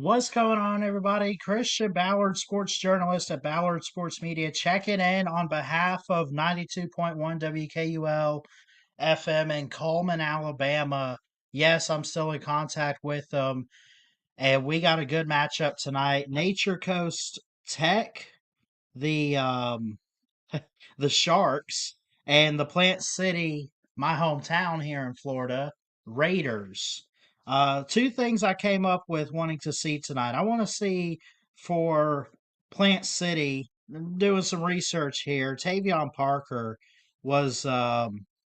What's going on, everybody? Christian Ballard, sports journalist at Ballard Sports Media, checking in on behalf of 92.1 WKUL FM in Coleman, Alabama. Yes, I'm still in contact with them, and we got a good matchup tonight. Nature Coast Tech, the the Sharks, and the Plant City, my hometown here in Florida, Raiders. Two things I came up with wanting to see tonight. I want to see for Plant City, doing some research here. Tavion Parker was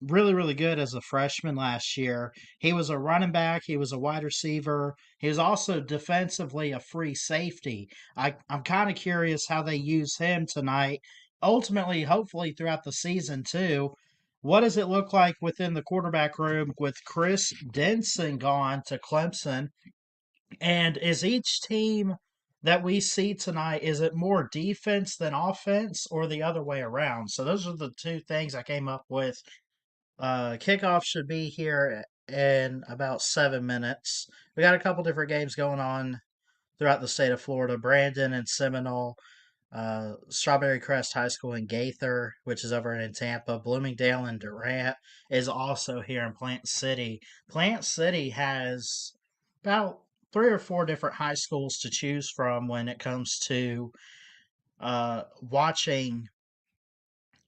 really, really good as a freshman last year. He was a running back, he was a wide receiver, he was also defensively a free safety. I'm kind of curious how they use him tonight, ultimately, hopefully, throughout the season too. What does it look like within the quarterback room with Chris Denson gone to Clemson? And is each team that we see tonight, is it more defense than offense or the other way around? So those are the two things I came up with. Kickoff should be here in about 7 minutes. We got a couple different games going on throughout the state of Florida. Brandon and Seminole, Strawberry Crest High School in Gaither, which is over in Tampa. Bloomingdale and Durant is also here in Plant City. Plant City has about three or four different high schools to choose from when it comes to watching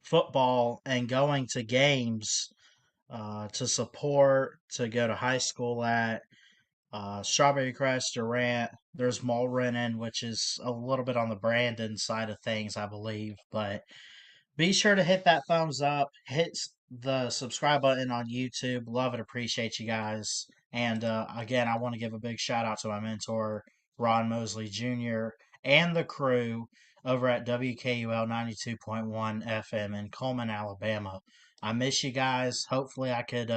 football and going to games to support, to go to high school at. Strawberry Crest, Durant. There's Mulrennan, which is a little bit on the Brandon side of things, I believe. But be sure to hit that thumbs up, hit the subscribe button on YouTube. Love and appreciate you guys. And again, I want to give a big shout out to my mentor, Ron Mosley Jr., and the crew over at WKUL 92.1 FM in Coleman, Alabama. I miss you guys. Hopefully, I could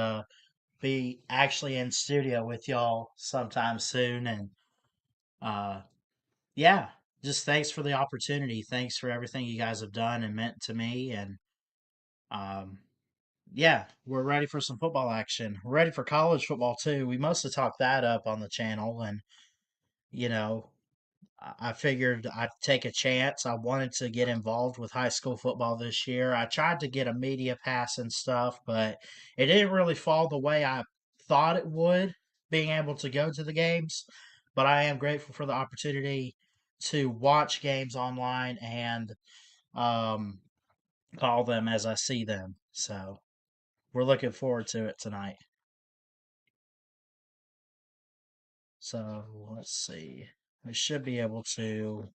be actually in studio with y'all sometime soon. And uh, yeah, just thanks for the opportunity. Thanks for everything you guys have done and meant to me. And um, yeah, we're ready for some football action. We're ready for college football too. We must have talked that up on the channel. And, you know, I figured I'd take a chance. I wanted to get involved with high school football this year. I tried to get a media pass and stuff, but it didn't really fall the way I thought it would, being able to go to the games. But I am grateful for the opportunity to watch games online and um, call them as I see them. So we're looking forward to it tonight. So let's see. We should be able to.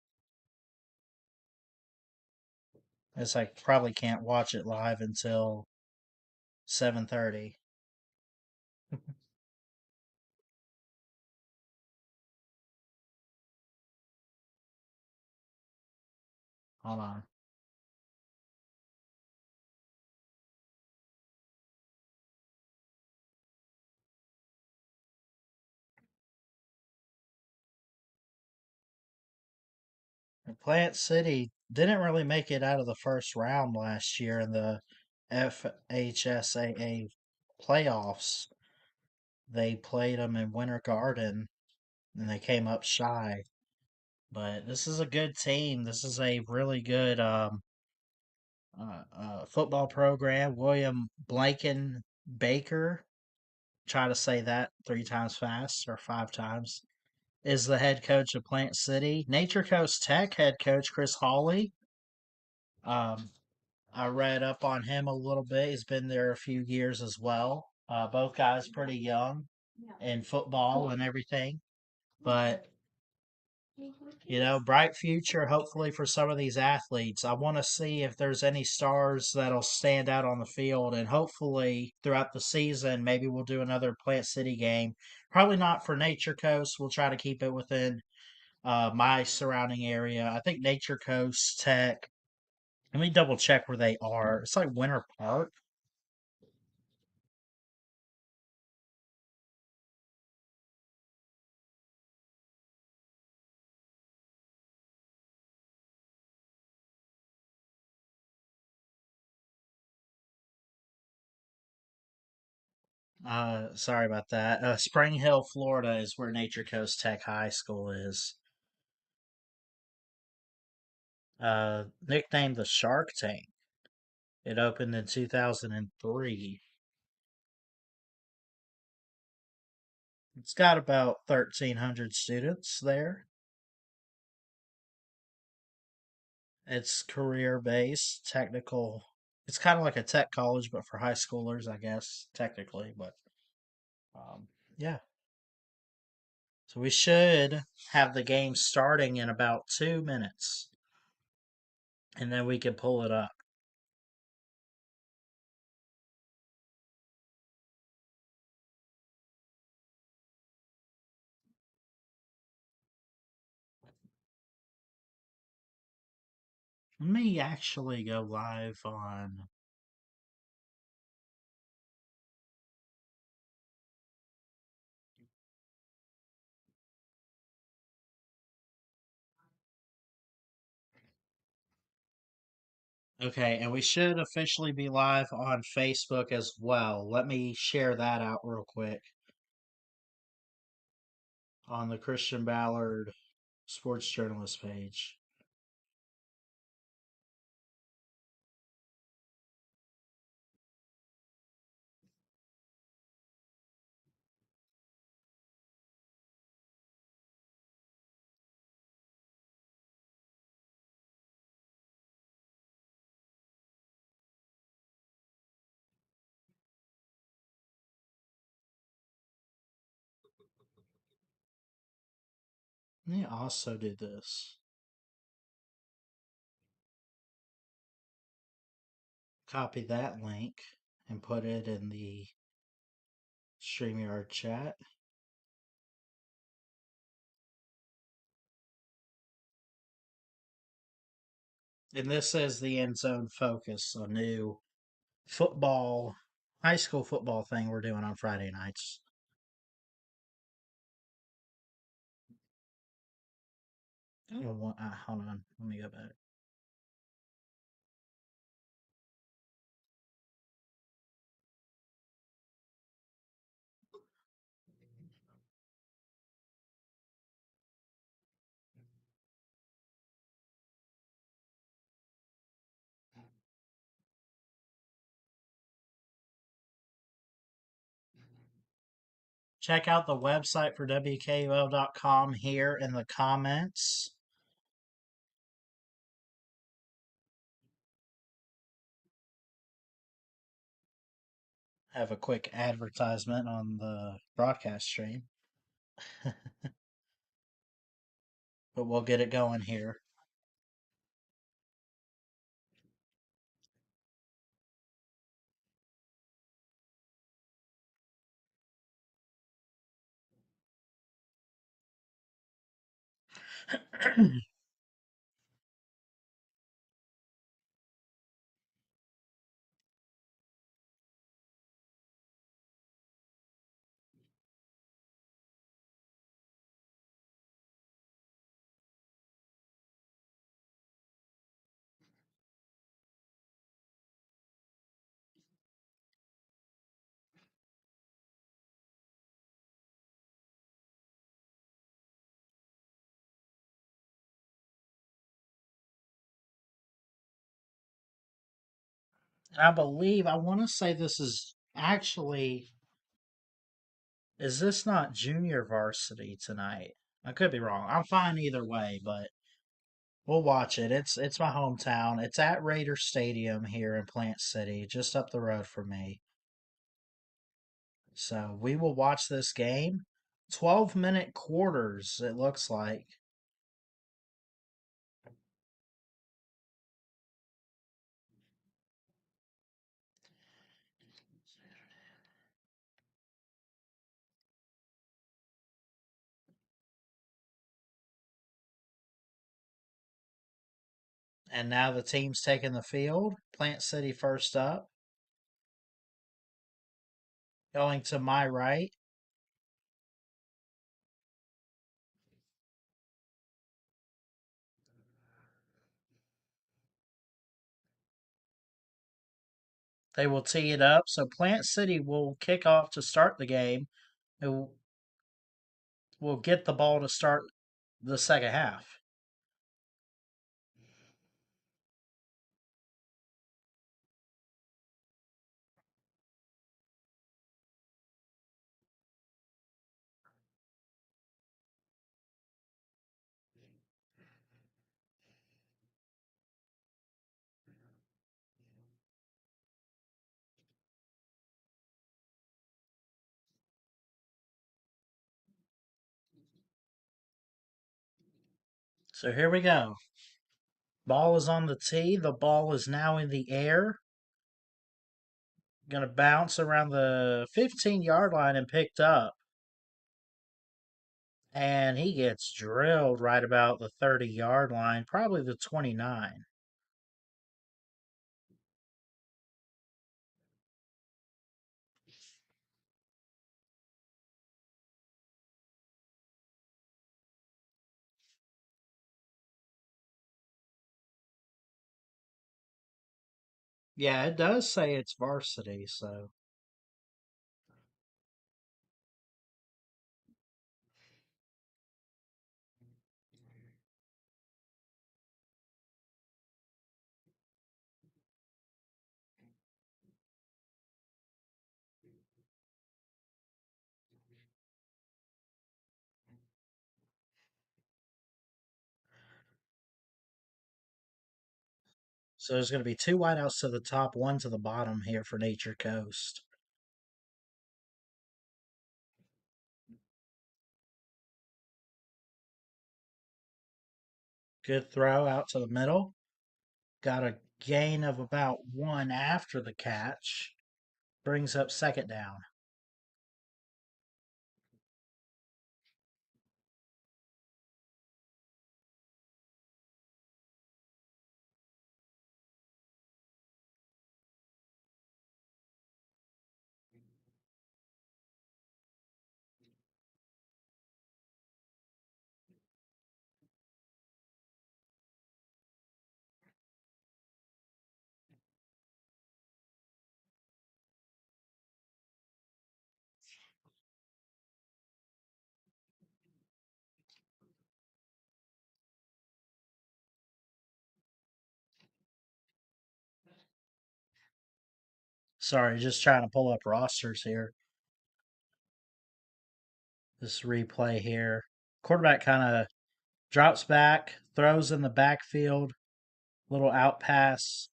As I probably can't watch it live until 7:30. Hold on. Plant City didn't really make it out of the first round last year in the FHSAA playoffs. They played them in Winter Garden and they came up shy. But this is a good team. This is a really good football program. William Blanken Baker, try to say that three times fast or five times, is the head coach of Plant City. Nature Coast Tech head coach Chris Hawley. Um, I read up on him a little bit. He's been there a few years as well. Both guys pretty young in football and everything, but bright future hopefully for some of these athletes. I want to see if there's any stars that'll stand out on the field, and hopefully throughout the season, maybe we'll do another Plant City game. Probably not for Nature Coast. We'll try to keep it within my surrounding area. I think Nature Coast Tech. Let me double check where they are. It's like Winter Park. Sorry about that. Spring Hill, Florida is where Nature Coast Tech High School is. Nicknamed the Shark Tank. It opened in 2003. It's got about 1,300 students there. It's career based, technical. It's kind of like a tech college, but for high schoolers, I guess, technically. But um, yeah. So we should have the game starting in about 2 minutes, and then we can pull it up. Let me actually go live on. Okay, and we should officially be live on Facebook as well. Let me share that out real quick on the Christian Ballard Sports Journalist page. Let me also do this. Copy that link and put it in the StreamYard chat. And this is the End Zone Focus, a new football, high school football thing we're doing on Friday nights. Hold on, let me go back. Check out the website for WKUL.com here in the comments. Have a quick advertisement on the broadcast stream, but we'll get it going here. I want to say this is actually, is this not junior varsity tonight? I could be wrong. I'm fine either way, but we'll watch it. It's my hometown. It's at Raider Stadium here in Plant City, just up the road from me. So we will watch this game. 12-minute quarters, it looks like. And now the team's taking the field. Plant City first up. Going to my right. They will tee it up. So Plant City will kick off to start the game. It will get the ball to start the second half. So here we go. Ball is on the tee. The ball is now in the air. Going to bounce around the 15-yard line and picked up. And he gets drilled right about the 30-yard line, probably the 29. Yeah, it does say it's varsity, so. So there's going to be two wideouts to the top, one to the bottom here for Nature Coast. Good throw out to the middle. Got a gain of about one after the catch. Brings up second down. Sorry, just trying to pull up rosters here. This replay here. Quarterback kind of drops back, throws in the backfield, little out pass,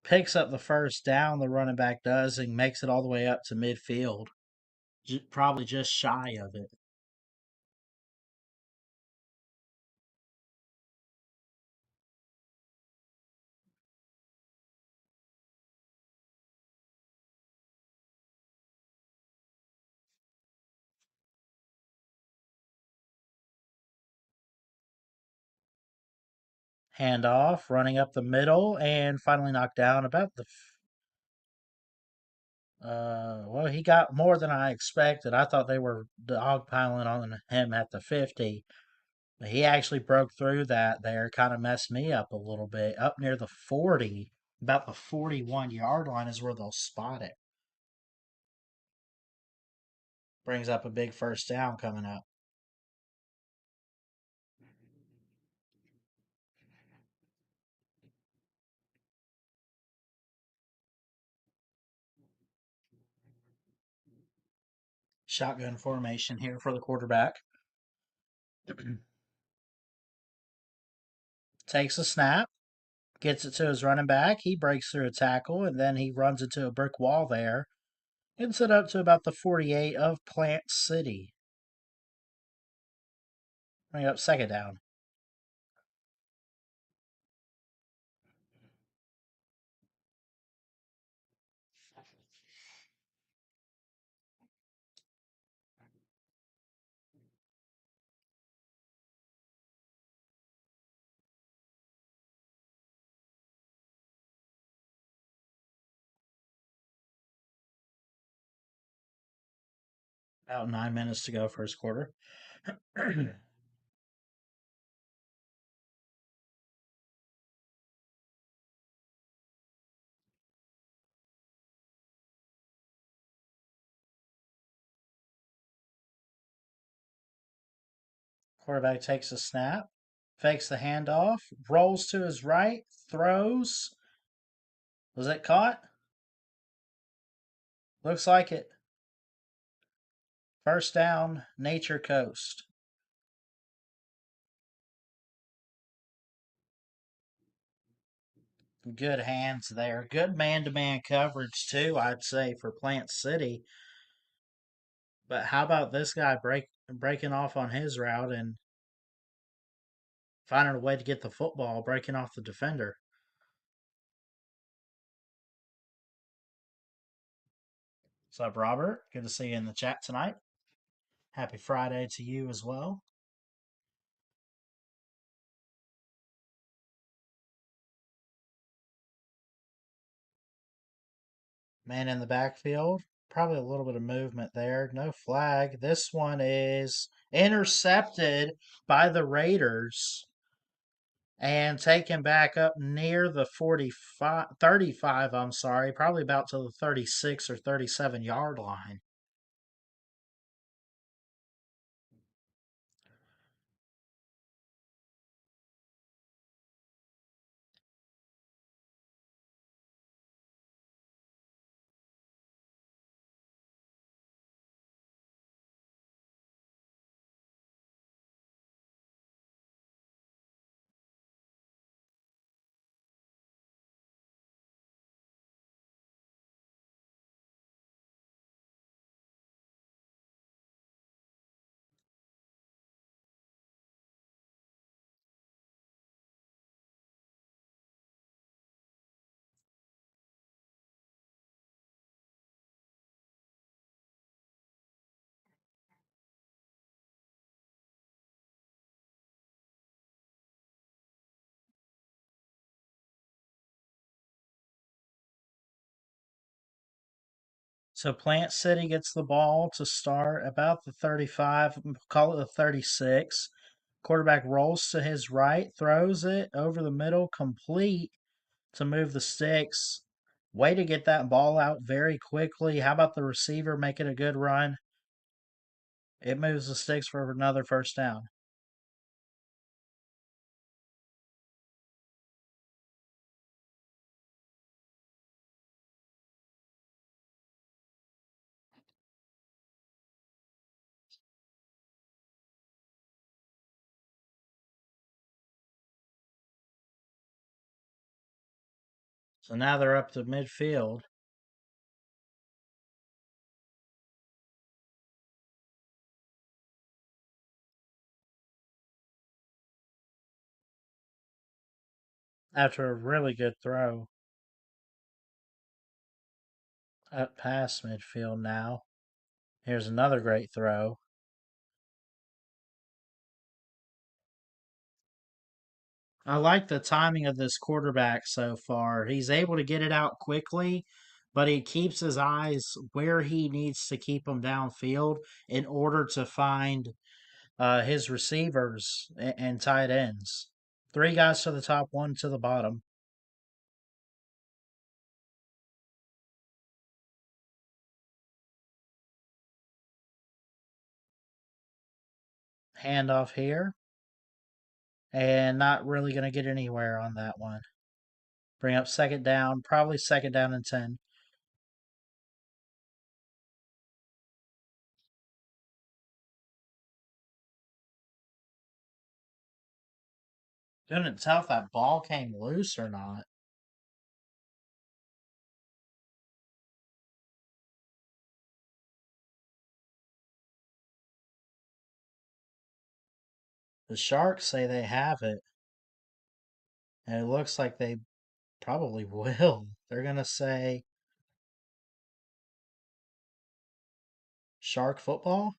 picks up the first down. The running back does and makes it all the way up to midfield. Probably just shy of it. Hand off, running up the middle, and finally knocked down about the. Well, he got more than I expected. I thought they were dogpiling on him at the 50. But he actually broke through that there, kind of messed me up a little bit. Up near the 40, about the 41-yard line is where they'll spot it. Brings up a big first down coming up. Shotgun formation here for the quarterback. Takes a snap, gets it to his running back. He breaks through a tackle, and then he runs into a brick wall there. Gets it up to about the 48 of Plant City. Bring up second down. About 9 minutes to go, first quarter. Quarterback takes a snap, fakes the handoff, rolls to his right, throws. Was it caught? Looks like it. First down, Nature Coast. Good hands there. Good man to man coverage, too, I'd say, for Plant City. But how about this guy breaking off on his route and finding a way to get the football, breaking off the defender? What's up, Robert? Good to see you in the chat tonight. Happy Friday to you as well. Man in the backfield. Probably a little bit of movement there. No flag. This one is intercepted by the Raiders and taken back up near the 45, 35, I'm sorry, probably about to the 36 or 37-yard line. So Plant City gets the ball to start about the 35, call it the 36. Quarterback rolls to his right, throws it over the middle, complete to move the sticks. Way to get that ball out very quickly. How about the receiver making a good run? It moves the sticks for another first down. So now they're up to midfield. After a really good throw up past midfield now. Here's another great throw. I like the timing of this quarterback so far. He's able to get it out quickly, but he keeps his eyes where he needs to keep them downfield in order to find his receivers and tight ends. Three guys to the top, one to the bottom. Handoff here, and not really going to get anywhere on that one. Bring up second down, probably second down and 10. Couldn't tell if that ball came loose or not. The Sharks say they have it, and it looks like they probably will. They're going to say Shark football.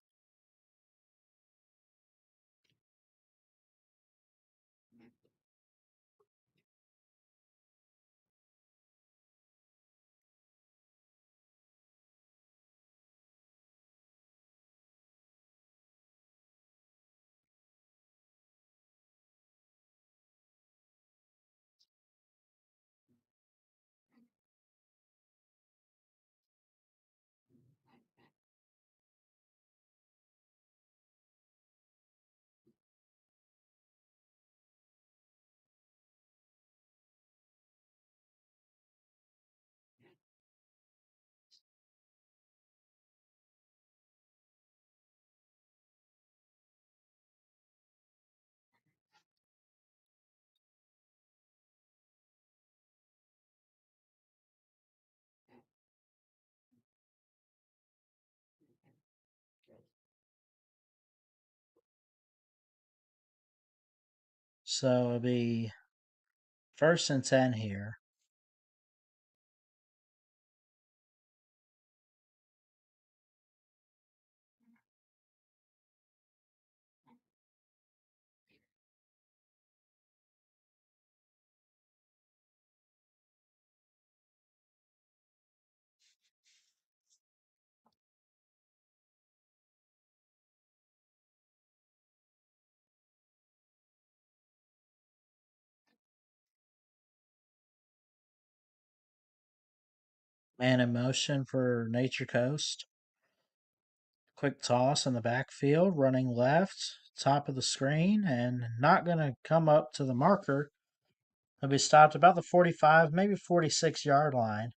So it'll be 1st and 10 here. Man in motion for Nature Coast. Quick toss in the backfield, running left, top of the screen, and not going to come up to the marker. He'll be stopped about the 45, maybe 46-yard line.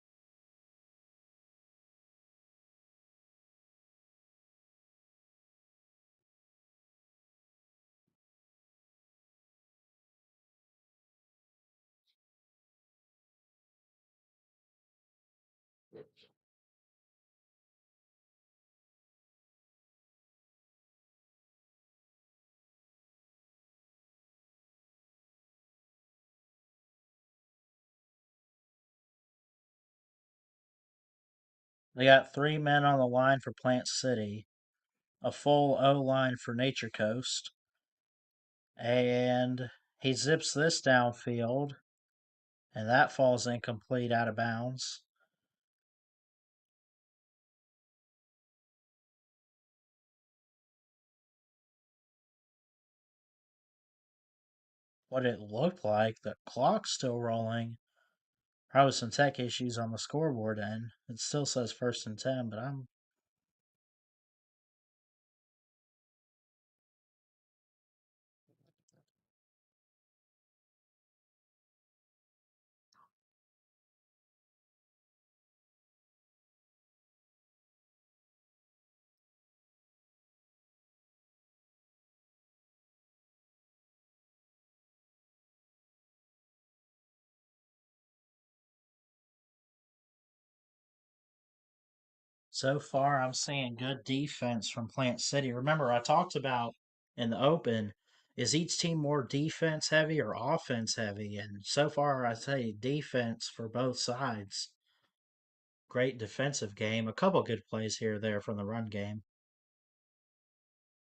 They got 3 men on the line for Plant City, a full O line for Nature Coast, and he zips this downfield, and that falls incomplete out of bounds. What it looked like, the clock's still rolling. Probably some tech issues on the scoreboard end. It still says 1st and 10, but I'm so far I'm seeing good defense from Plant City. Remember, I talked about in the open, is each team more defense heavy or offense heavy? And so far I say defense for both sides. Great defensive game. A couple good plays here or there from the run game.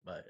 But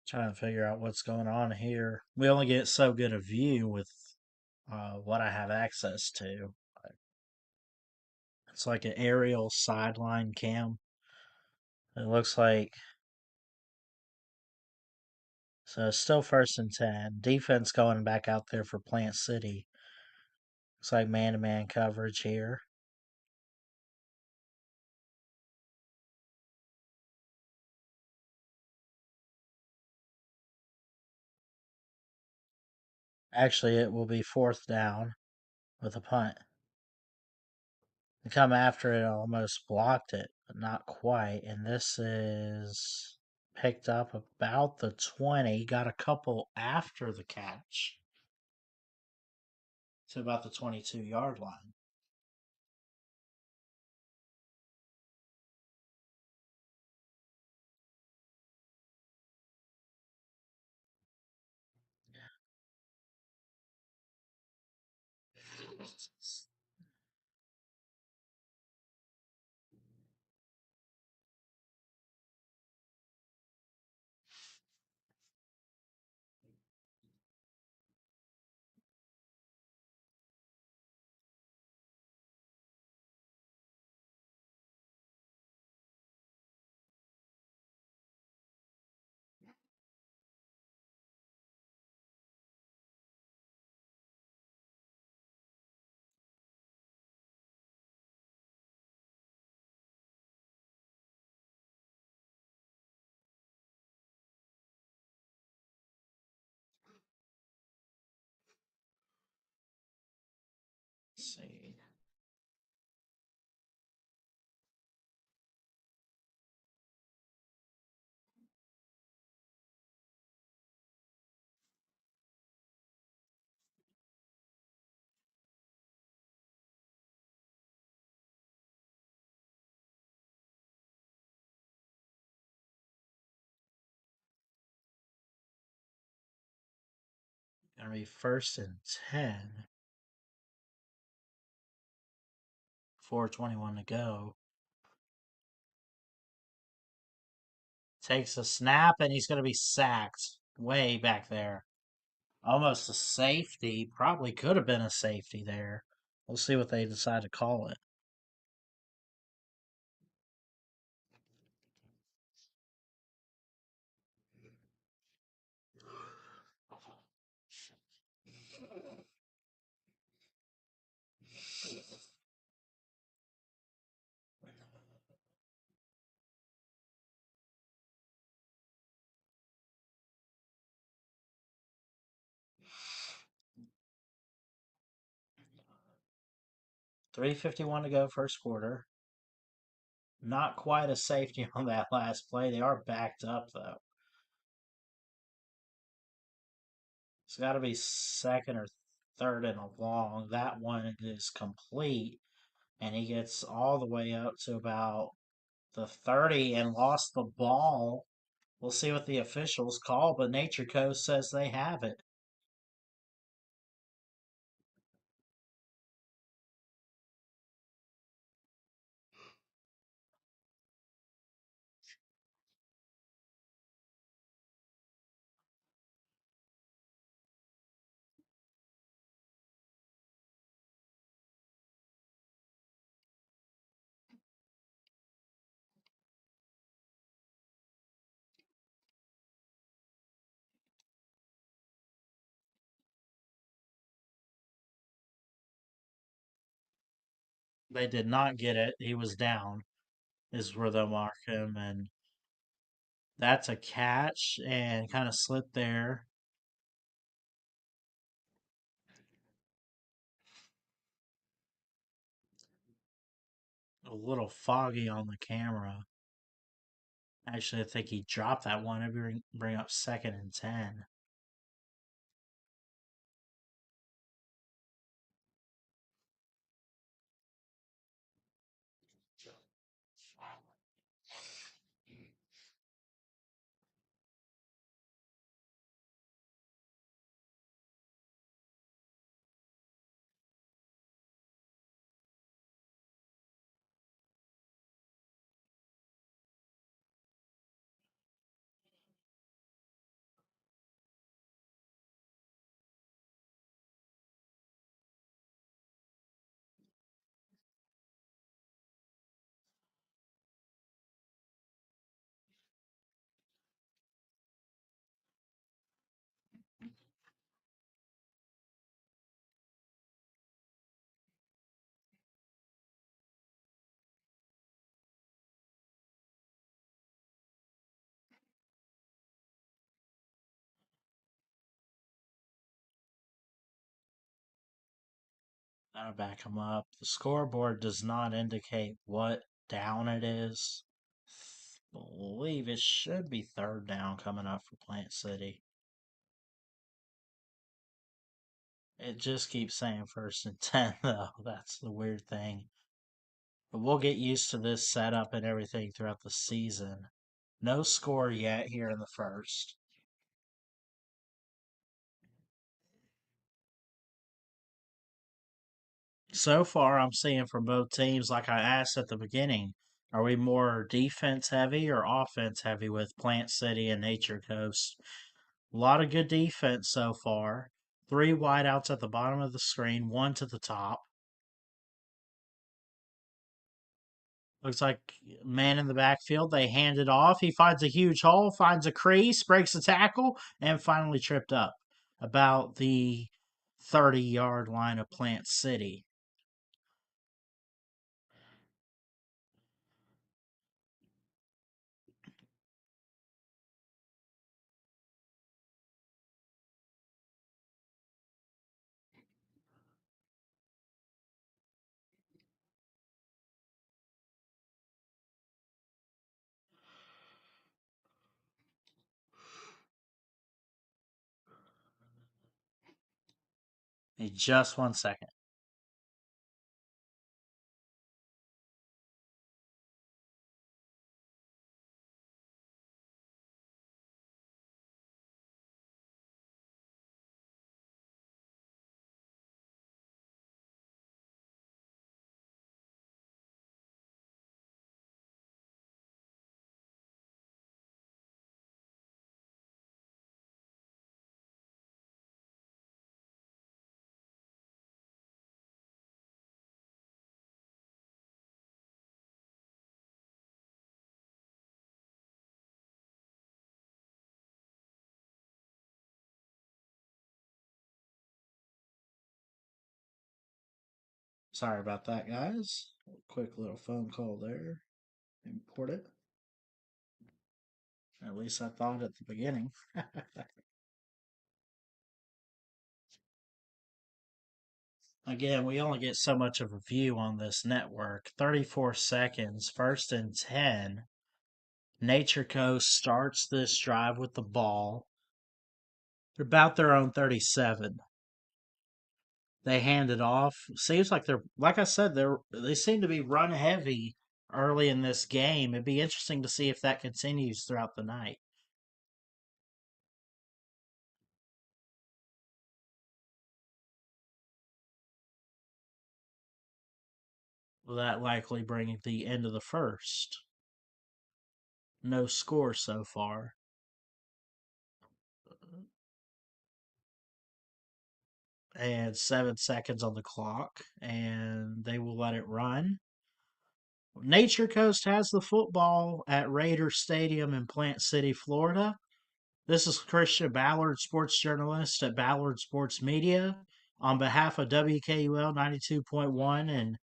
trying to figure out what's going on here. We only get so good a view with what I have access to. It's like an aerial sideline cam. It looks like so it's still 1st and 10. Defense going back out there for Plant City. Looks like man-to-man coverage here. Actually, it will be 4th down with a punt. They come after it, almost blocked it, but not quite. And this is picked up about the 20. Got a couple after the catch to about the 22-yard line. See. 1st and 10. 4:21 to go. Takes a snap and he's going to be sacked way back there. Almost a safety. Probably could have been a safety there. We'll see what they decide to call it. $3:51 to go, 1st quarter. Not quite a safety on that last play. They are backed up, though. It's got to be 2nd or 3rd and a long. That one is complete, and he gets all the way up to about the 30 and lost the ball. We'll see what the officials call, but Nature Coast says they have it. They did not get it. He was down, is where they'll mark him, and that's a catch and kind of slipped there. A little foggy on the camera. Actually, I think he dropped that one. It'd bring up 2nd and 10. I'll back him up. The scoreboard does not indicate what down it is. I believe it should be 3rd down coming up for Plant City. It just keeps saying 1st and 10, though. That's the weird thing. But we'll get used to this setup and everything throughout the season. No score yet here in the 1st. So far, I'm seeing from both teams, like I asked at the beginning, are we more defense heavy or offense heavy with Plant City and Nature Coast? A lot of good defense so far. Three wideouts at the bottom of the screen, one to the top. Looks like man in the backfield. They hand it off. He finds a huge hole, finds a crease, breaks a tackle, and finally tripped up about the 30-yard line of Plant City. Just 1 second. Sorry about that, guys. Quick little phone call there. Import it. At least I thought at the beginning. Again, we only get so much of a view on this network. 34 seconds, 1st and 10. Nature Coast starts this drive with the ball. They're about their own 37. They hand it off. Seems like they're, like I said, they seem to be run heavy early in this game. It'd be interesting to see if that continues throughout the night. Will that likely bring the end of the first? No score so far. And 7 seconds on the clock, and they will let it run. Nature Coast has the football at Raider Stadium in Plant City, Florida. This is Christian Ballard, sports journalist at Ballard Sports Media. On behalf of WKUL 92.1 and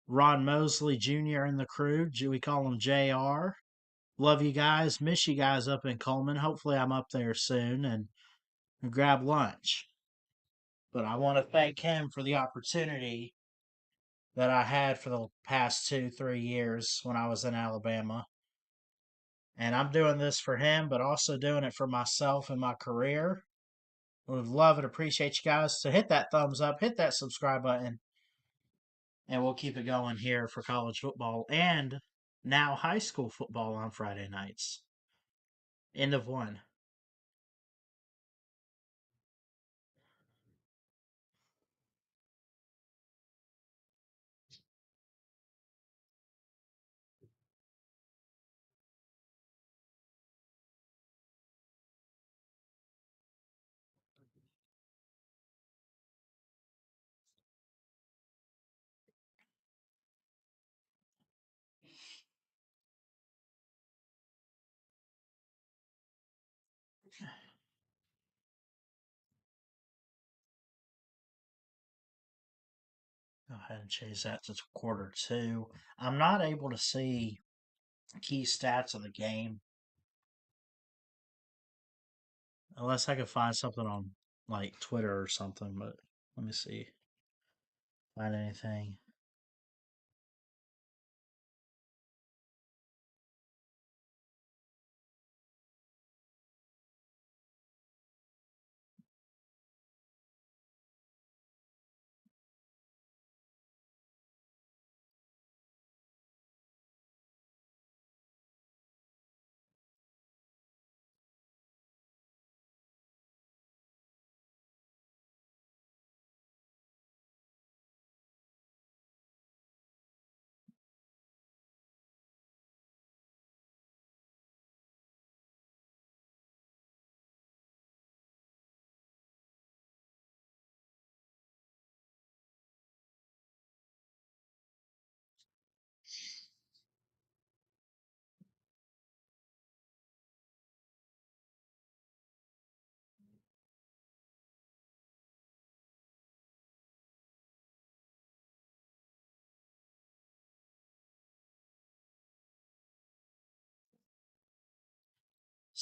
Ron Mosley Jr. and the crew, we call him JR. Love you guys. Miss you guys up in Coleman. Hopefully, I'm up there soon and grab lunch. But I want to thank him for the opportunity that I had for the past 2, 3 years when I was in Alabama. And I'm doing this for him, but also doing it for myself and my career. Would love and appreciate you guys to hit that thumbs up, hit that subscribe button, and we'll keep it going here for college football and now high school football on Friday nights. End of one. Go ahead and change that to quarter 2. I'm not able to see key stats of the game unless I can find something on like Twitter or something, but let me see. Find anything.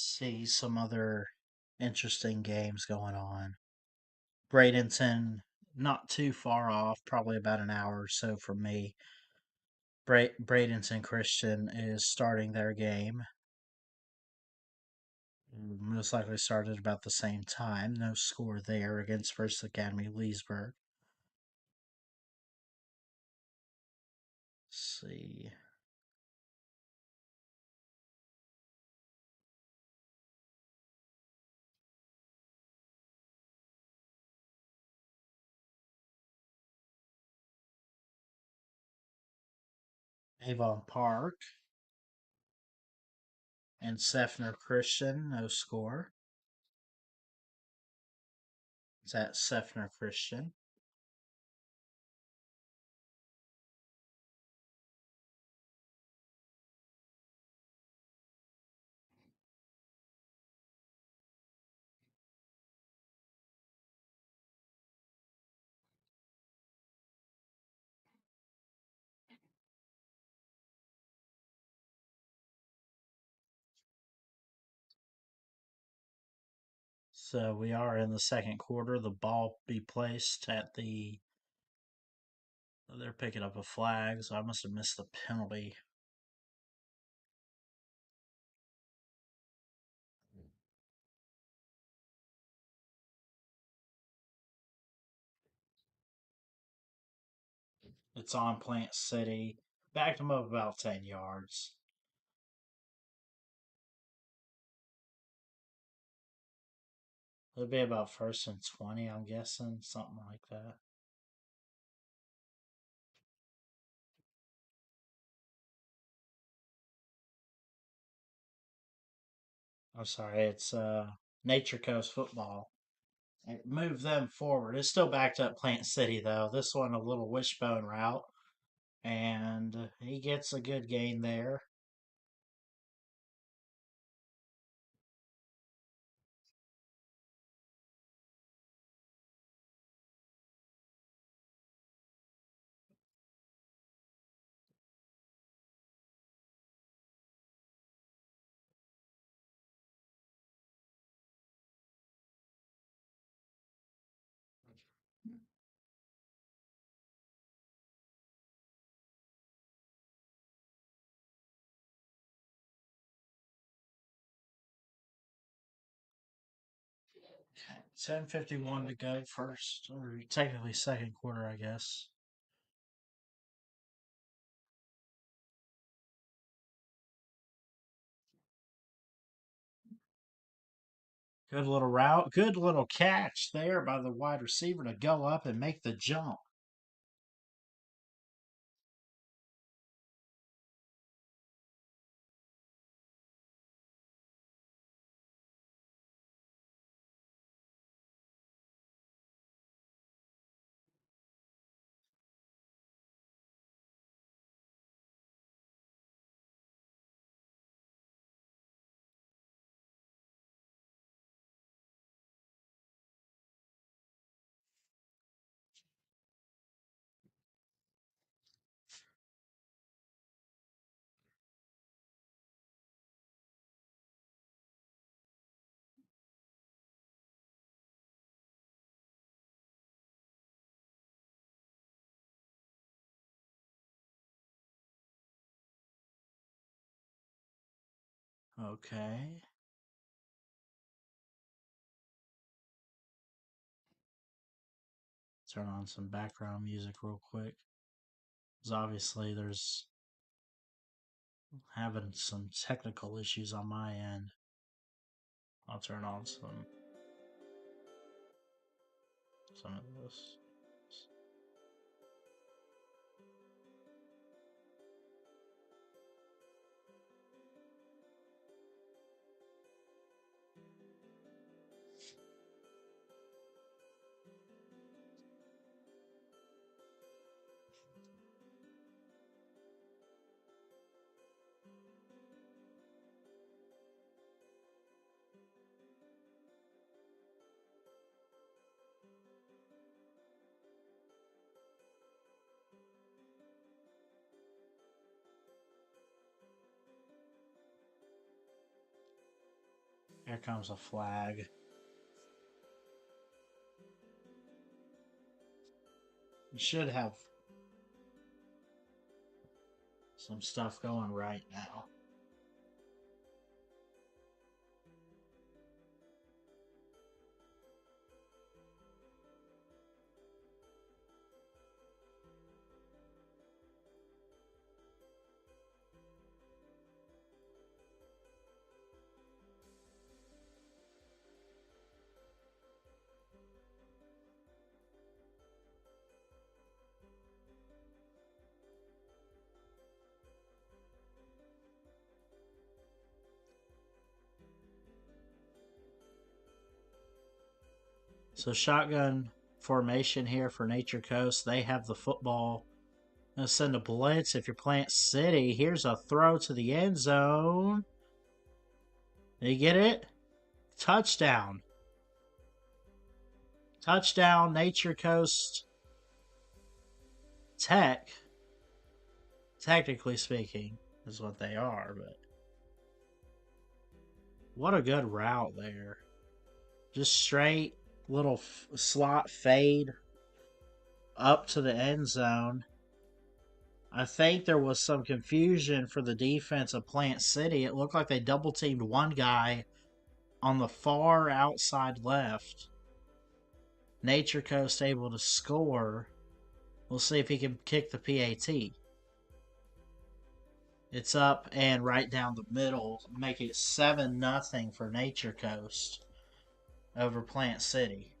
See some other interesting games going on. Bradenton, not too far off, probably about an hour or so from me. Bradenton Christian is starting their game. Most likely started about the same time. No score there against First Academy Leesburg. Let's see. Avon Park and Seffner Christian, no score. It's at Seffner Christian. So we are in the second quarter. The ball be placed at the. They're picking up a flag, so I must have missed the penalty. It's on Plant City. Backed them up about 10 yards. It'll be about first and 20, I'm guessing. Something like that. I'm sorry, it's Nature Coast football. It moved them forward. It's still backed up Plant City, though. This one, a little wishbone route. And he gets a good gain there. Okay, 10:51 to go first, or technically second quarter, I guess. Good little route. Good little catch there by the wide receiver to go up and make the jump. Okay. Turn on some background music real quick. Because obviously there's having some technical issues on my end. I'll turn on some of this. Here comes a flag. We should have some stuff going right now. So shotgun formation here for Nature Coast. They have the football. Gonna send a blitz if you're Plant City. Here's a throw to the end zone. Did you get it? Touchdown. Touchdown, Nature Coast Tech. Technically speaking, is what they are, but what a good route there. Just straight little slot fade up to the end zone. I think there was some confusion for the defense of Plant City. It looked like they double teamed one guy on the far outside left. Nature Coast able to score. We'll see if he can kick the PAT. It's up and right down the middle, making it 7-0 for Nature Coast over Plant City.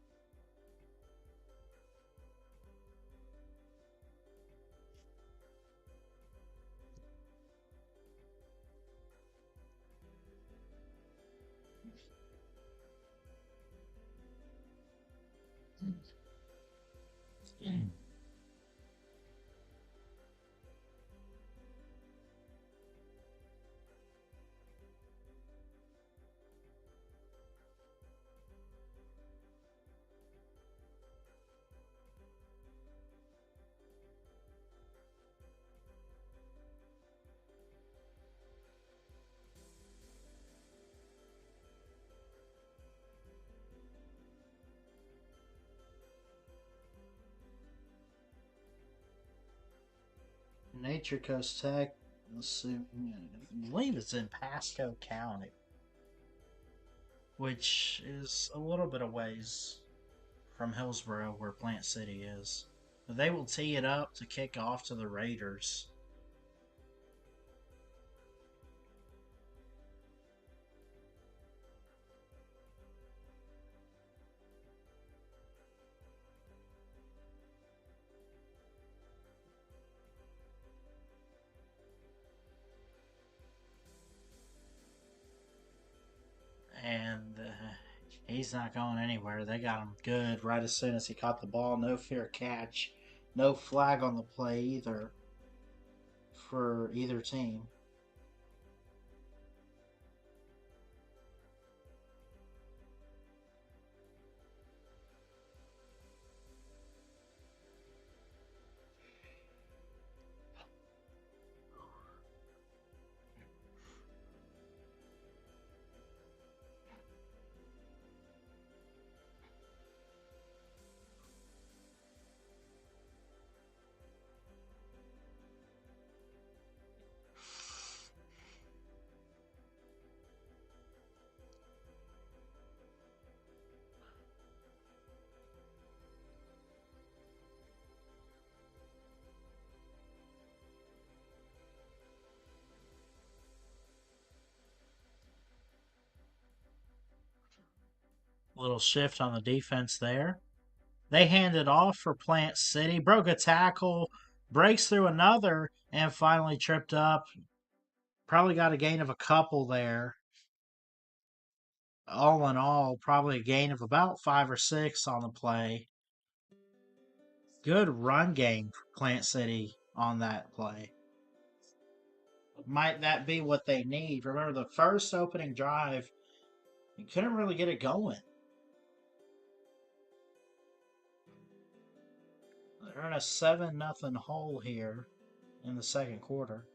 Nature Coast Tech, I believe it's in Pasco County, which is a little bit of ways from Hillsboro, where Plant City is. They will tee it up to kick off to the Raiders. And he's not going anywhere. They got him good right as soon as he caught the ball. No fair catch. No flag on the play either for either team. Little shift on the defense there. They hand it off for Plant City. Broke a tackle, breaks through another, and finally tripped up. Probably got a gain of a couple there. All in all, probably a gain of about 5 or 6 on the play. Good run game for Plant City on that play. Might that be what they need? Remember the first opening drive, you couldn't really get it going. They're in a 7-0 hole here in the second quarter.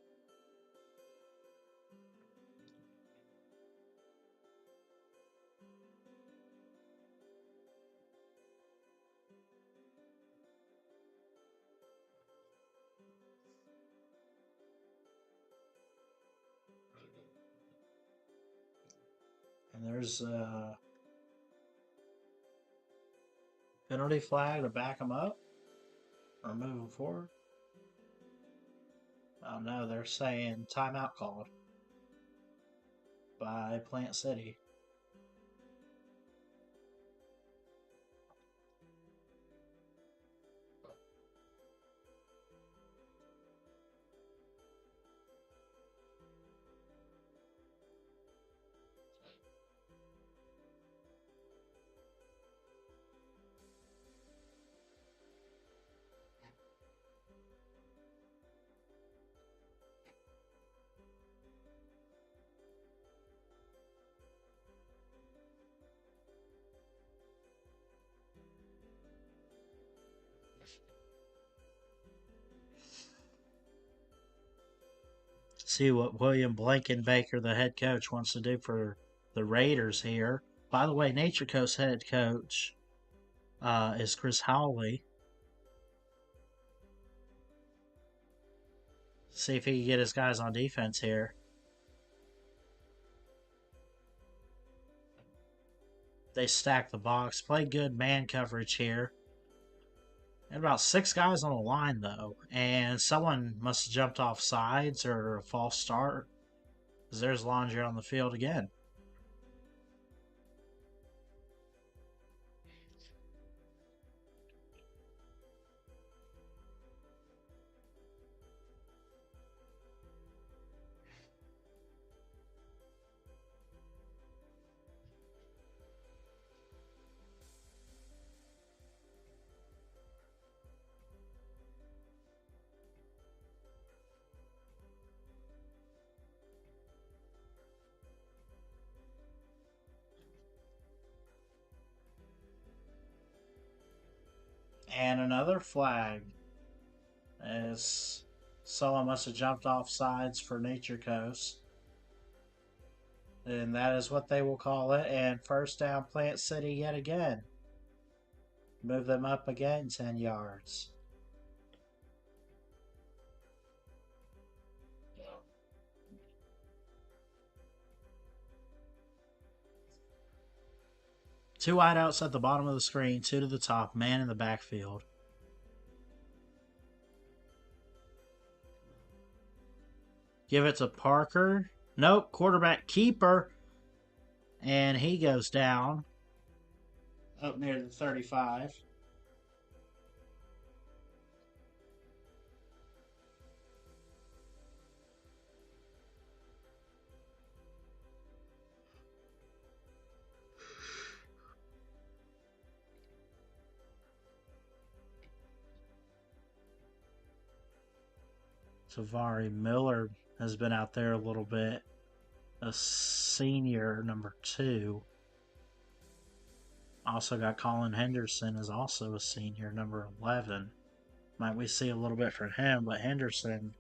And there's a penalty flag to back them up or move them forward. Oh no, they're saying timeout called by Plant City. See what William Blankenbaker, the head coach, wants to do for the Raiders here. By the way, Nature Coast head coach is Chris Howley. See if he can get his guys on defense here. They stack the box, play good man coverage here. And about 6 guys on the line, though. And someone must have jumped off sides or a false start. Because there's Laundry on the field again. And another flag, as someone must have jumped off sides for Nature Coast. And that is what they will call it. And first down, Plant City yet again. Move them up again 10 yards. Two wideouts at the bottom of the screen, 2 to the top, man in the backfield. Give it to Parker. Nope, quarterback keeper. And he goes down up near the 35. Tavari Miller has been out there a little bit. A senior, number 2. Also got Colin Henderson is also a senior, number 11. Might we see a little bit from him, but Henderson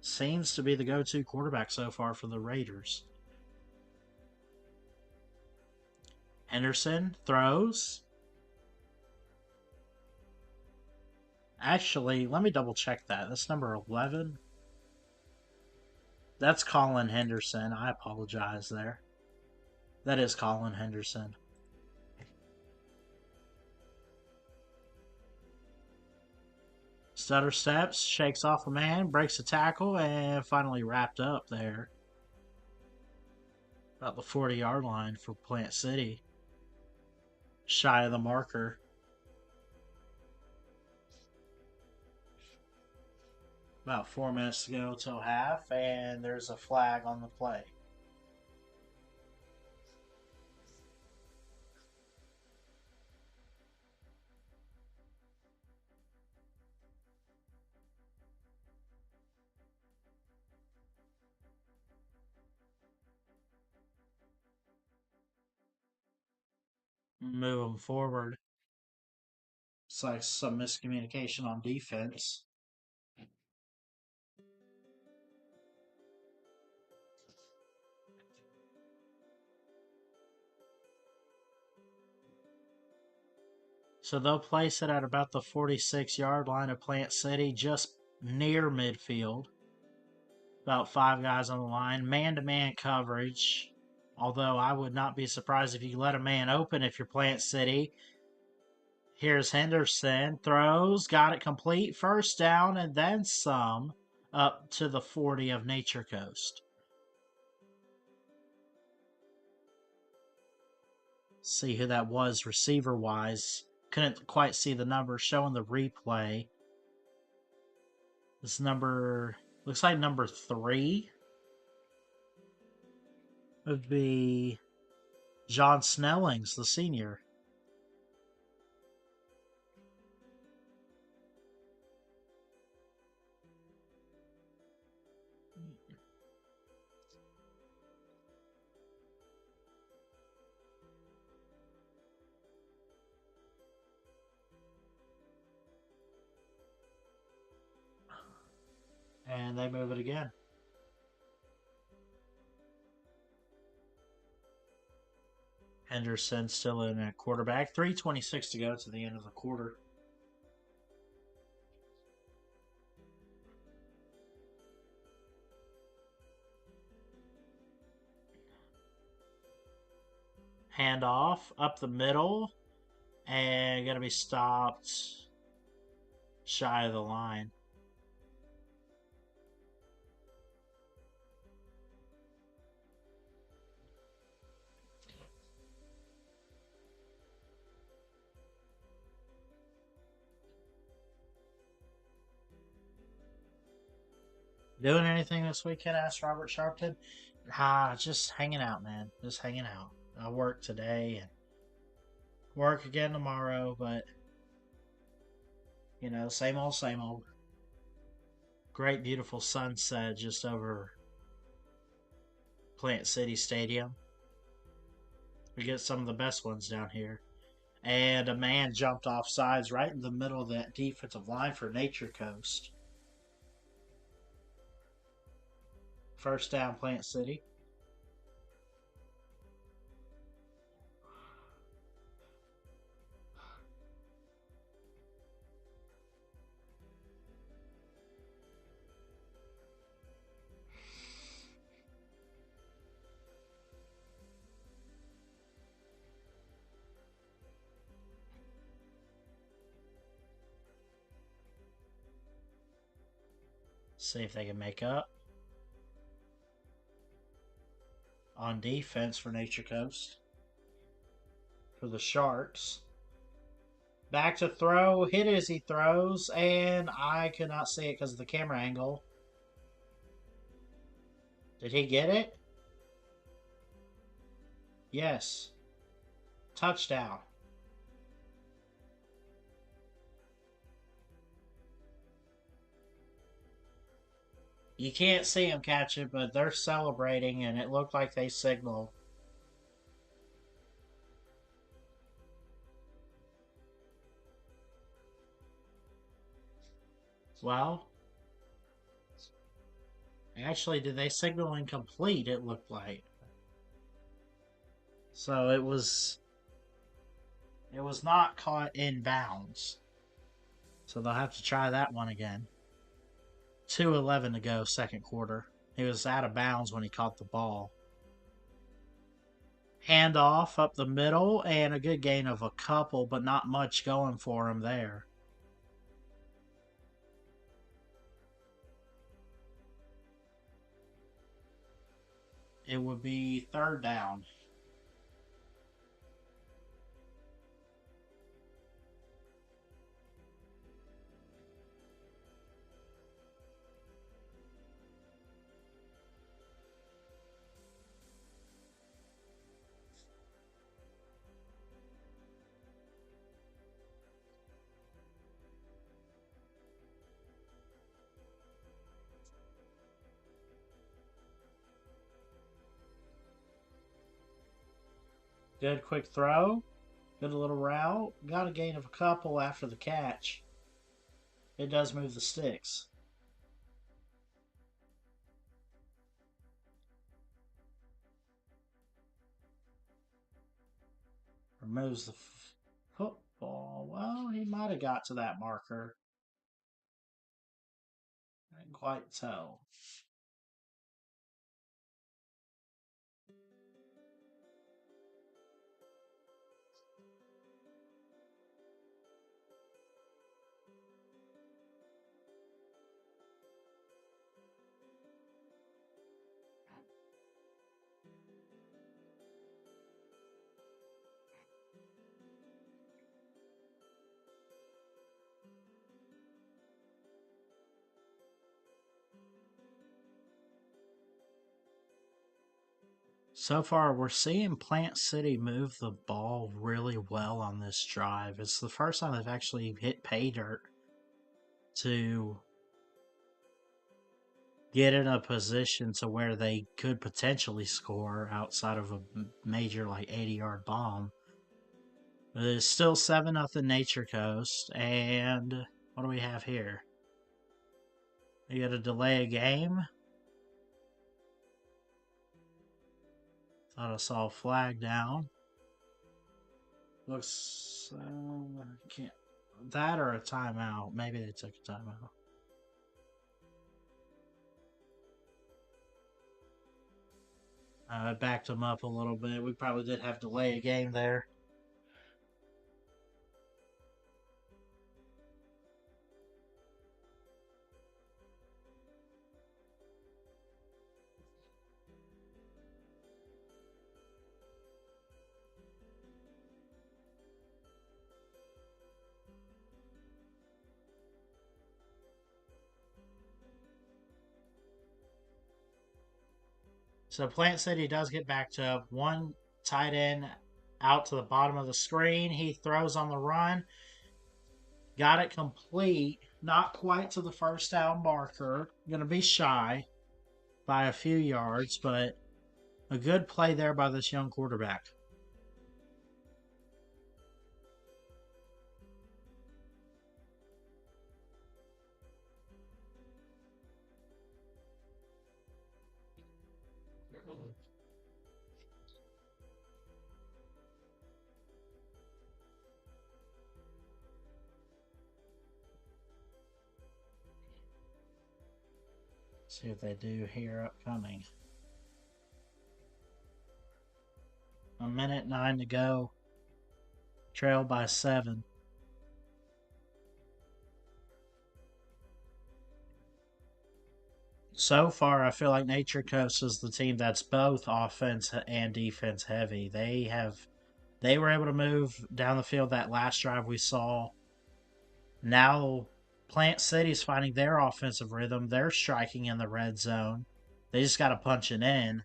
seems to be the go-to quarterback so far for the Raiders. Henderson throws. Actually, let me double check that. That's number 11. That's Colin Henderson. I apologize there. That is Colin Henderson. Stutter steps, shakes off a man, breaks a tackle, and finally wrapped up there. About the 40-yard line for Plant City. Shy of the marker. About 4 minutes to go till half, and there's a flag on the play. Move them forward. It's like some miscommunication on defense. So they'll place it at about the 46-yard line of Plant City, just near midfield. About 5 guys on the line. Man-to-man coverage. Although I would not be surprised if you let a man open if you're Plant City. Here's Henderson. Throws. Got it complete. First down and then some up to the 40 of Nature Coast. See who that was receiver-wise. Couldn't quite see the number showing the replay. This number looks like number 3 would be John Snellings, the senior. And they move it again. Henderson still in at quarterback. 3:26 to go to the end of the quarter. Handoff up the middle. And going to be stopped shy of the line. Doing anything this weekend? Asked Robert Sharpton. Just hanging out, man. Just hanging out. I work today and work again tomorrow, but same old, same old. Great, beautiful sunset just over Plant City Stadium. We get some of the best ones down here. And a man jumped off sides right in the middle of that defensive line for Nature Coast. First down, Plant City. See if they can make up. On defense for Nature Coast. For the Sharks. Back to throw. Hit as he throws. And I could not see it because of the camera angle. Did he get it? Yes. Touchdown. You can't see them catch it, but they're celebrating, and it looked like they signaled. Well, actually, did they signal incomplete? It looked like. So it was not caught in bounds. So they'll have to try that one again. 2:11 to go, second quarter. He was out of bounds when he caught the ball. Handoff up the middle, and a good gain of a couple, but not much going for him there. It would be third down. Good quick throw. Good little route. Got a gain of a couple after the catch. It does move the sticks. Removes the football. Well, he might have got to that marker. I didn't quite tell. So far, we're seeing Plant City move the ball really well on this drive. It's the first time they've actually hit pay dirt to get in a position to where they could potentially score outside of a major like 80-yard bomb. But it's still 7-0 Nature Coast, and what do we have here? We got to delay a game. Thought I saw a flag down. Looks can't that or a timeout. Maybe they took a timeout. It backed them up a little bit. We probably did have to delay a game there. So Plant City does get backed up. One tight end out to the bottom of the screen. He throws on the run. Got it complete. Not quite to the first down marker. Going to be shy by a few yards, but a good play there by this young quarterback. See what they do here upcoming. 1:09 to go. Trail by 7. So far, I feel like Nature Coast is the team that's both offense and defense heavy. They were able to move down the field that last drive we saw. Now Plant City's finding their offensive rhythm. They're striking in the red zone. They just got to punch it in.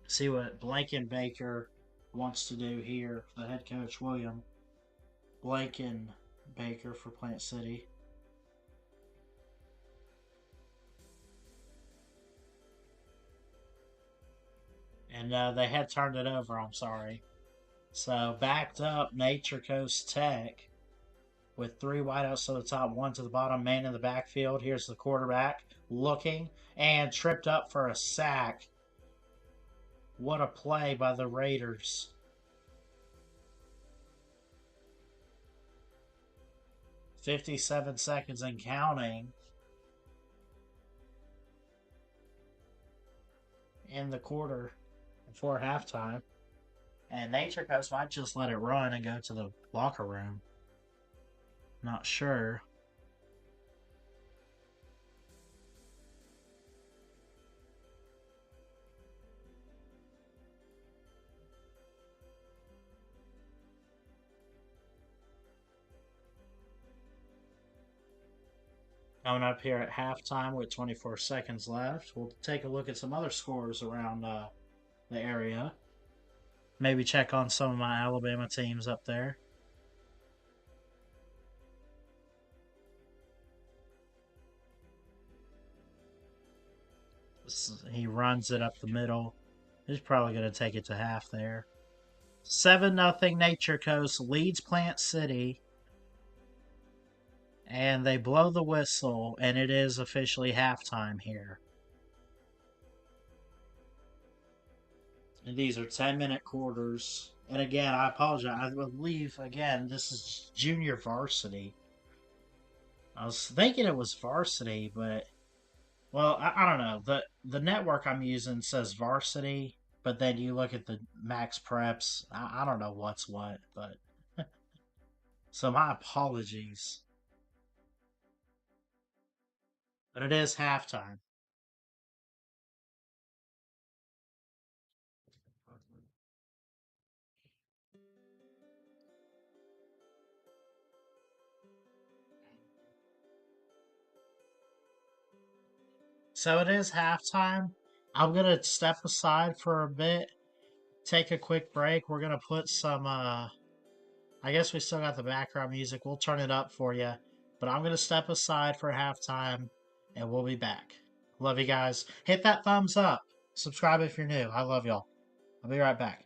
See what Blankenbaker wants to do here. The head coach, William Blankenbaker for Plant City. And they had turned it over, I'm sorry. So backed up Nature Coast Tech with 3 wideouts to the top, 1 to the bottom, man in the backfield. Here's the quarterback looking and tripped up for a sack. What a play by the Raiders. "57 seconds and counting in the quarter before halftime. And Nature Coast might just let it run and go to the locker room. Not sure. Coming up here at halftime with 24 seconds left, we'll take a look at some other scores around the area. Maybe check on some of my Alabama teams up there. He runs it up the middle. He's probably going to take it to half there. 7-0 Nature Coast leads Plant City. And they blow the whistle, and it is officially halftime here. And these are 10-minute quarters. And again, I apologize. I believe, again, this is junior varsity. I was thinking it was varsity, but, well, I don't know. The network I'm using says varsity, but then you look at the Max Preps. I don't know what's what, but. So my apologies. But it is halftime. So it is halftime. I'm going to step aside for a bit, take a quick break. We're going to put some, I guess we still got the background music. We'll turn it up for you. But I'm going to step aside for halftime and we'll be back. Love you guys. Hit that thumbs up. Subscribe if you're new. I love y'all. I'll be right back.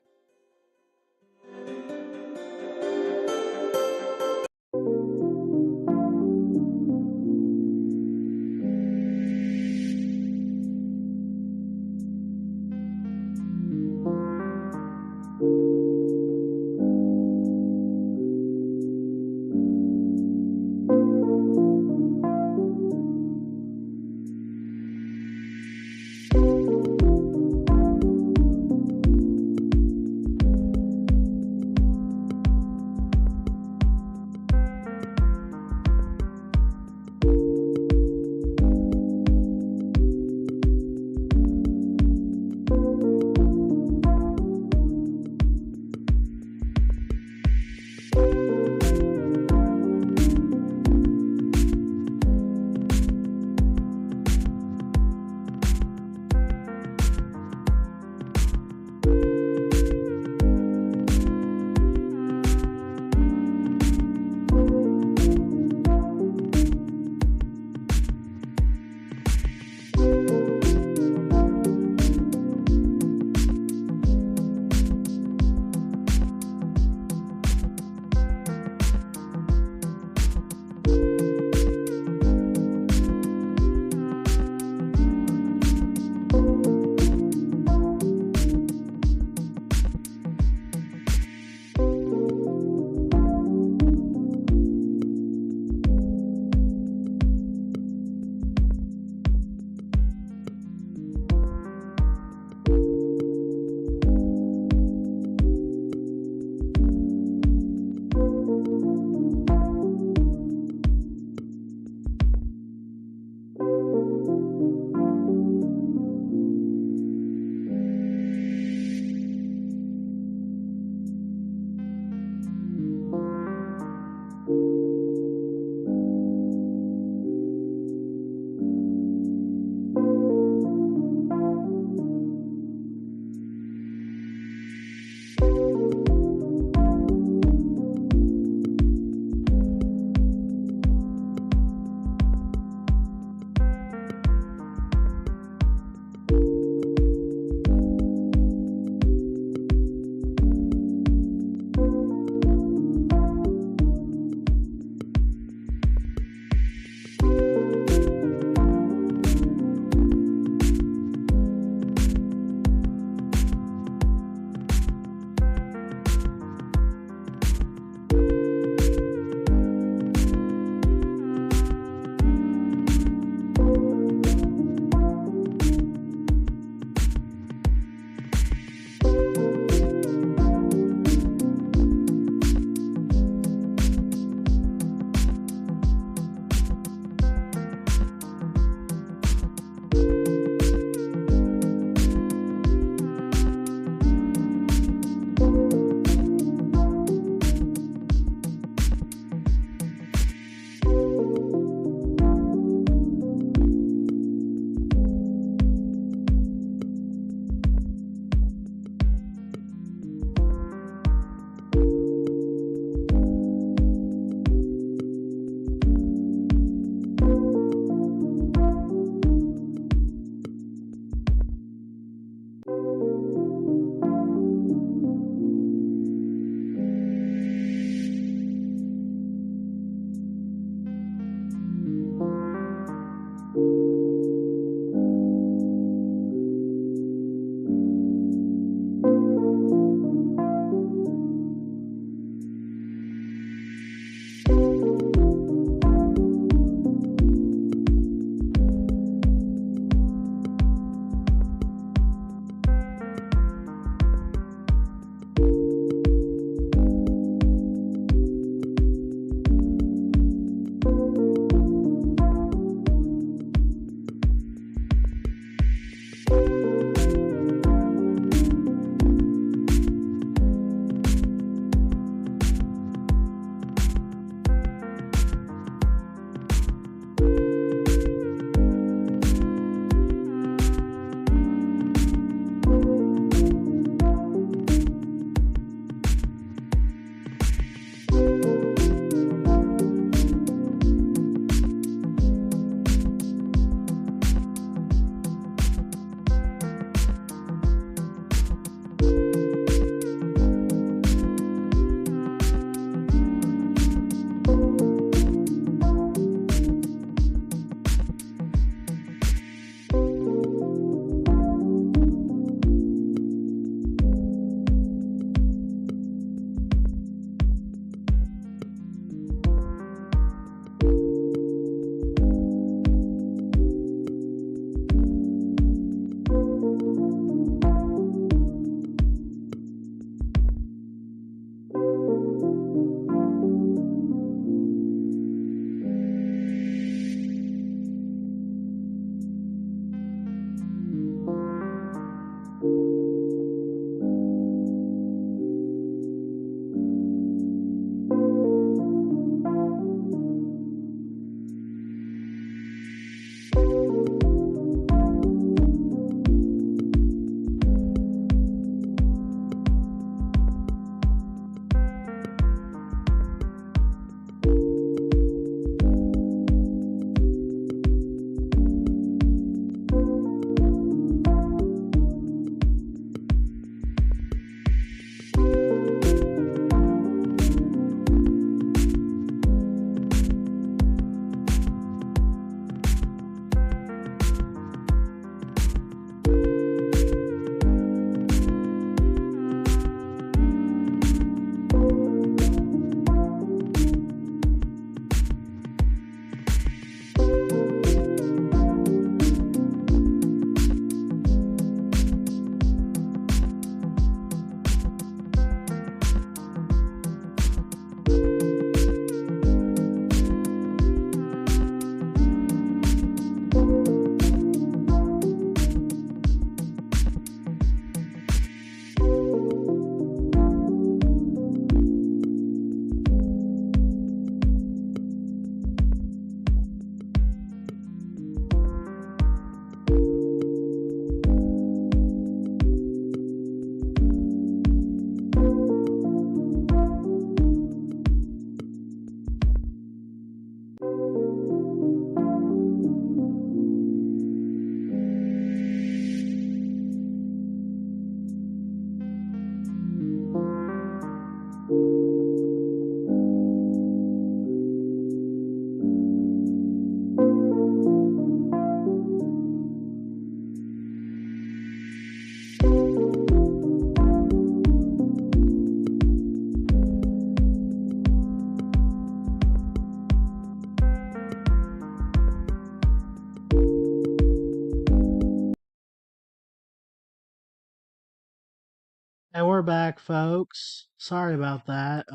And we're back, folks. Sorry about that.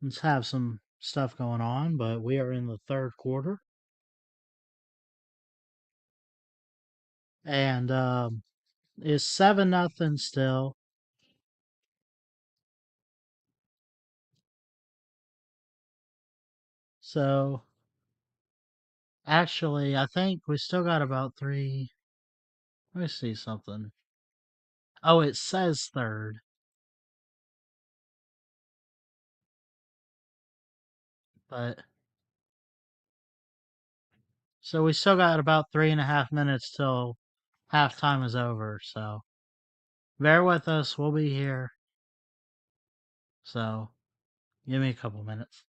Let's have some stuff going on, but we are in the third quarter. And it's 7-0 still. So actually, I think we still got about three. Let me see something. Oh, it says third. But so we still got about 3.5 minutes till halftime is over. So bear with us. We'll be here. So give me a couple minutes.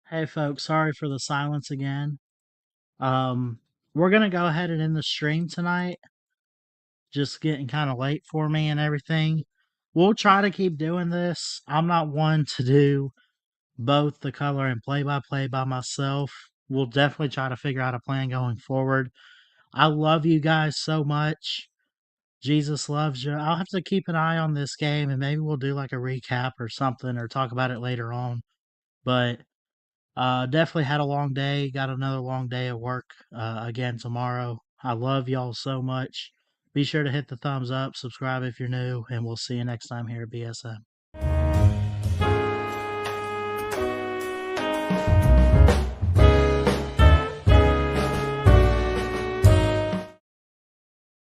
Hey folks, sorry for the silence again. We're gonna go ahead and end the stream tonight. Just getting kind of late for me and everything. We'll try to keep doing this. I'm not one to do both the color and play by play by myself. We'll definitely try to figure out a plan going forward. I love you guys so much. Jesus loves you. I'll have to keep an eye on this game and maybe we'll do like a recap or something or talk about it later on. But definitely had a long day. Got another long day of work again tomorrow. I love y'all so much. Be sure to hit the thumbs up, subscribe if you're new, and we'll see you next time here at BSM.